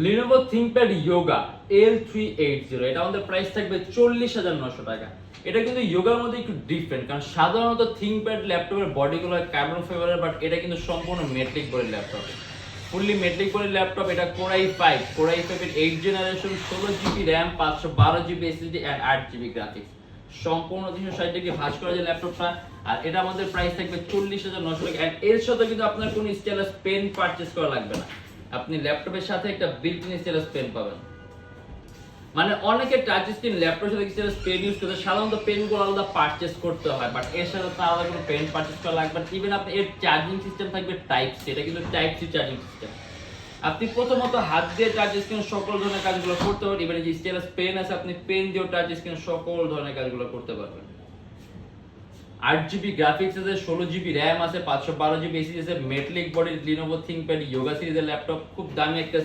Lenovo ThinkPad Yoga L380 এটা আমাদের price থাকবে 40,900 টাকা। এটা কিন্তু যোগার মধ্যে একটু ডিফারেন্ট, কারণ সাধারণত ThinkPad ল্যাপটপের বডিগুলো কার্বন ফাইবারের, বাট এটা কিন্তু সম্পূর্ণ মেটালিক বডির ল্যাপটপ, ফুললি মেটালিক বডির ল্যাপটপ। এটা Core i5 এর 8 generation, 16GB RAM, 512GB SSD and 8GB graphics, সম্পূর্ণ 360 ডিগ্রি ভাঁজ করা যে ল্যাপটপটা। আর এটা আমাদের প্রাইস থাকবে 40,900 টাকা। এন্ড এর সাথে কিন্তু আপনার কোনো স্টাইলাস পেন পারচেজ করা লাগবে না, আপনি ল্যাপটপের সাথে একটা বিল্ট ইন স্টাইলাস পেন পাবেন। মানে অনেকে টাচ স্ক্রিন ল্যাপটপের সাথে স্টাইলাস পেন ইউজ করতে, সাধারণত পেনগুলো আলাদা পারচেজ করতে হয়, বাট এর সাথে তো আলাদা কোনো পেন পারচেজ করা লাগবে না। ইভেন আপনি এর চার্জিং সিস্টেম থাকবে টাইপ সি, এটা কিন্তু টাইপ সি চার্জিং সিস্টেম। আপনি প্রথমত হাত দিয়ে টাচ স্ক্রিন সকল ধরনের কাজগুলো করতে পারবেন। ইভেন যে স্টাইলাস পেন আছে, আপনি পেন দিয়েও টাচ স্ক্রিন সকল ধরনের কাজগুলো করতে পারবেন। 8GB গ্রাফিক্স আছে, 16GB RAM আছে, 512GB SSD আছে, মেটালিক বডির Lenovo ThinkPad Yoga সিরিজের ল্যাপটপ, খুব দামি একটা